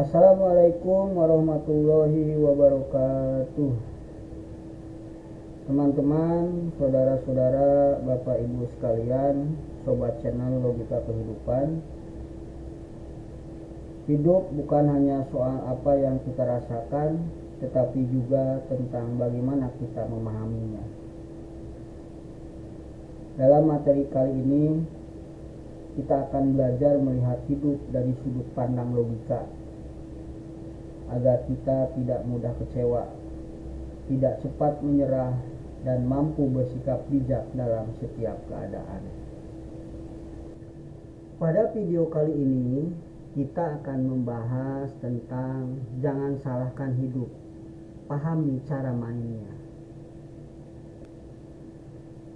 Assalamualaikum warahmatullahi wabarakatuh. Teman-teman, saudara-saudara, Bapak Ibu sekalian, sobat channel Logika Kehidupan. Hidup bukan hanya soal apa yang kita rasakan, tetapi juga tentang bagaimana kita memahaminya. Dalam materi kali ini, kita akan belajar melihat hidup dari sudut pandang logika, agar kita tidak mudah kecewa, tidak cepat menyerah, dan mampu bersikap bijak dalam setiap keadaan. Pada video kali ini, kita akan membahas tentang jangan salahkan hidup, pahami cara mainnya.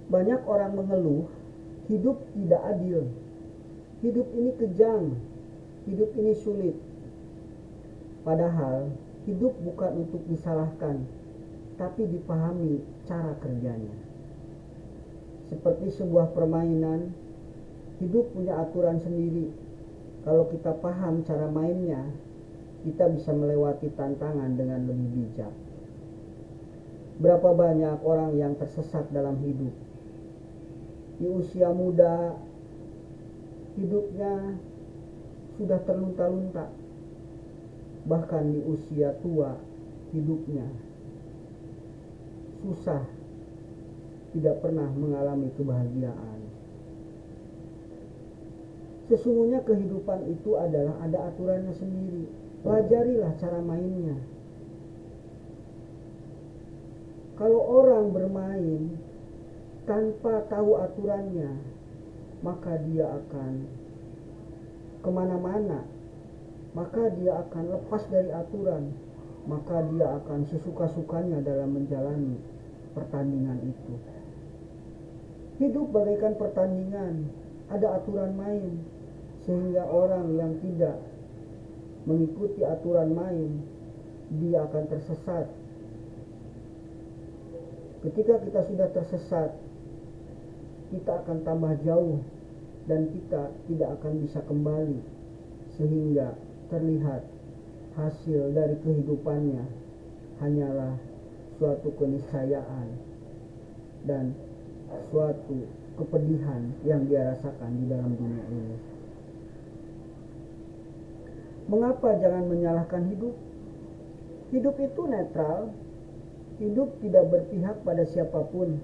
Banyak orang mengeluh, hidup tidak adil, hidup ini kejam, hidup ini sulit. Padahal hidup bukan untuk disalahkan, tapi dipahami cara kerjanya. Seperti sebuah permainan, hidup punya aturan sendiri. Kalau kita paham cara mainnya, kita bisa melewati tantangan dengan lebih bijak. Berapa banyak orang yang tersesat dalam hidup. Di usia muda, hidupnya sudah terlunta-lunta. Bahkan di usia tua, hidupnya susah, tidak pernah mengalami kebahagiaan. Sesungguhnya kehidupan itu adalah ada aturannya sendiri. Pelajarilah cara mainnya. Kalau orang bermain tanpa tahu aturannya, maka dia akan kemana-mana, maka dia akan lepas dari aturan, maka dia akan sesuka-sukanya dalam menjalani pertandingan itu. Hidup bagaikan pertandingan, ada aturan main, sehingga orang yang tidak mengikuti aturan main, dia akan tersesat. Ketika kita sudah tersesat, kita akan tambah jauh dan kita tidak akan bisa kembali, sehingga terlihat hasil dari kehidupannya hanyalah suatu keniscayaan dan suatu kepedihan yang dia rasakan di dalam dunia ini. Mengapa jangan menyalahkan hidup? Hidup itu netral. Hidup tidak berpihak pada siapapun.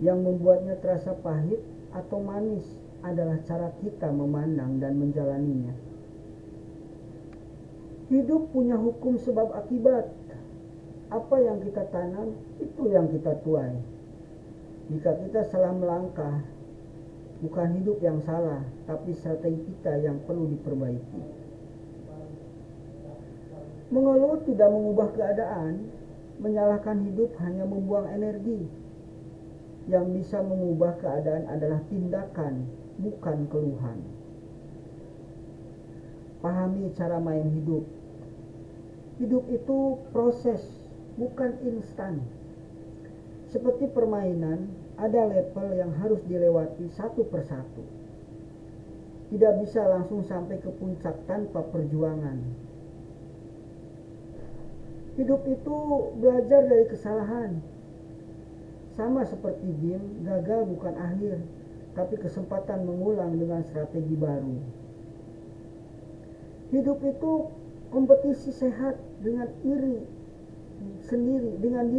Yang membuatnya terasa pahit atau manis adalah cara kita memandang dan menjalaninya. Hidup punya hukum sebab akibat. Apa yang kita tanam, itu yang kita tuai. Jika kita salah melangkah, bukan hidup yang salah, tapi strategi kita yang perlu diperbaiki. Mengeluh tidak mengubah keadaan, menyalahkan hidup hanya membuang energi. Yang bisa mengubah keadaan adalah tindakan, bukan keluhan. Pahami cara main hidup. Hidup itu proses, bukan instan. Seperti permainan, ada level yang harus dilewati satu persatu. Tidak bisa langsung sampai ke puncak tanpa perjuangan. Hidup itu belajar dari kesalahan. Sama seperti game, gagal bukan akhir, tapi kesempatan mengulang dengan strategi baru. Hidup itu kompetisi sehat dengan diri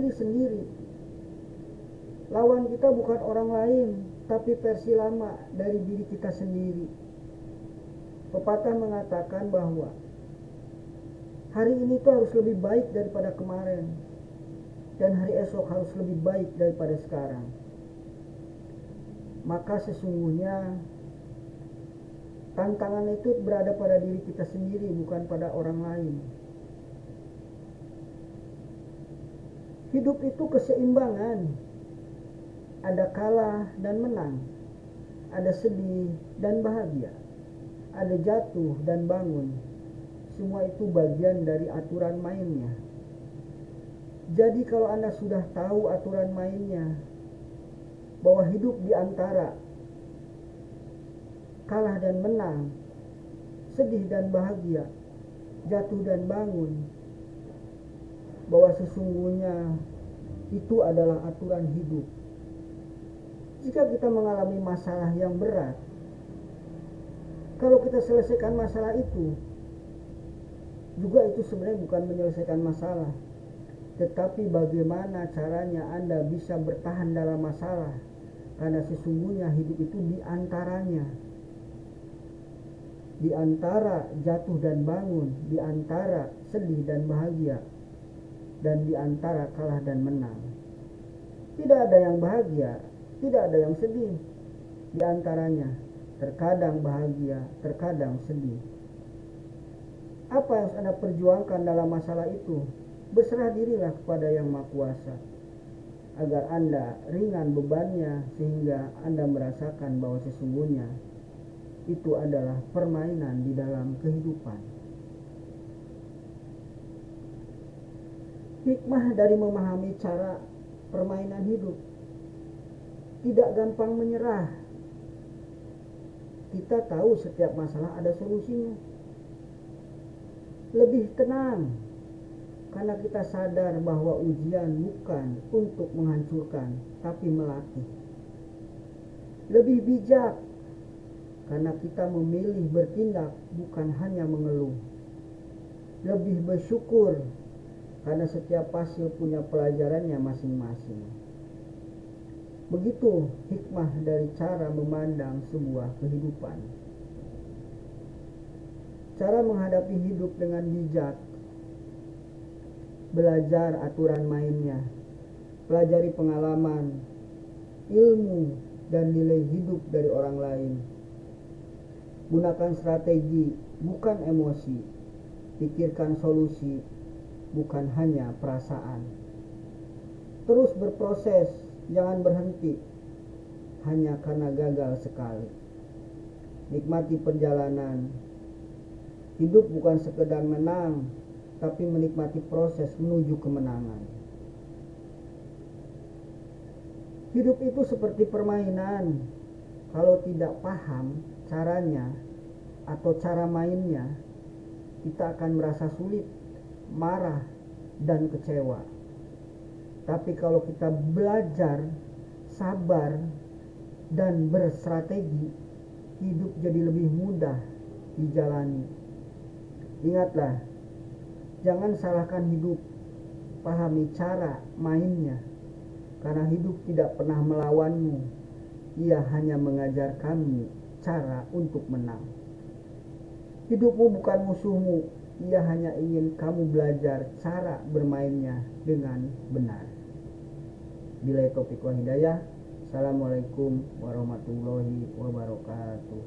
sendiri. Lawan kita bukan orang lain, tapi versi lama dari diri kita sendiri. Pepatah mengatakan bahwa hari ini tuh harus lebih baik daripada kemarin, dan hari esok harus lebih baik daripada sekarang. Maka sesungguhnya tantangan itu berada pada diri kita sendiri, bukan pada orang lain. Hidup itu keseimbangan. Ada kalah dan menang. Ada sedih dan bahagia. Ada jatuh dan bangun. Semua itu bagian dari aturan mainnya. Jadi kalau Anda sudah tahu aturan mainnya, bahwa hidup di antara kalah dan menang, sedih dan bahagia, jatuh dan bangun, bahwa sesungguhnya itu adalah aturan hidup. Jika kita mengalami masalah yang berat, kalau kita selesaikan masalah itu, juga itu sebenarnya bukan menyelesaikan masalah, tetapi bagaimana caranya Anda bisa bertahan dalam masalah, karena sesungguhnya hidup itu diantaranya, di antara jatuh dan bangun, di antara sedih dan bahagia, dan di antara kalah dan menang. Tidak ada yang bahagia, tidak ada yang sedih. Di antaranya terkadang bahagia, terkadang sedih. Apa yang harus Anda perjuangkan dalam masalah itu? Berserah dirilah kepada Yang Maha Kuasa, agar Anda ringan bebannya, sehingga Anda merasakan bahwa sesungguhnya itu adalah permainan di dalam kehidupan. Hikmah dari memahami cara permainan hidup: tidak gampang menyerah. Kita tahu setiap masalah ada solusinya. Lebih tenang, karena kita sadar bahwa ujian bukan untuk menghancurkan, tapi melatih. Lebih bijak, karena kita memilih bertindak, bukan hanya mengeluh. Lebih bersyukur, karena setiap fase punya pelajarannya masing-masing. Begitu hikmah dari cara memandang sebuah kehidupan. Cara menghadapi hidup dengan bijak: belajar aturan mainnya, pelajari pengalaman, ilmu, dan nilai hidup dari orang lain. Gunakan strategi, bukan emosi. Pikirkan solusi, bukan hanya perasaan. Terus berproses, jangan berhenti hanya karena gagal sekali. Nikmati perjalanan. Hidup bukan sekedar menang, tapi menikmati proses menuju kemenangan. Hidup itu seperti permainan. Kalau tidak paham caranya atau cara mainnya, kita akan merasa sulit, marah, dan kecewa. Tapi kalau kita belajar, sabar, dan berstrategi, hidup jadi lebih mudah dijalani. Ingatlah, jangan salahkan hidup, pahami cara mainnya, karena hidup tidak pernah melawanmu. Ia hanya mengajarkanmu cara untuk menang. Hidupmu bukan musuhmu, ia hanya ingin kamu belajar cara bermainnya dengan benar. Billahi taufiq wal hidayah. Assalamualaikum warahmatullahi wabarakatuh.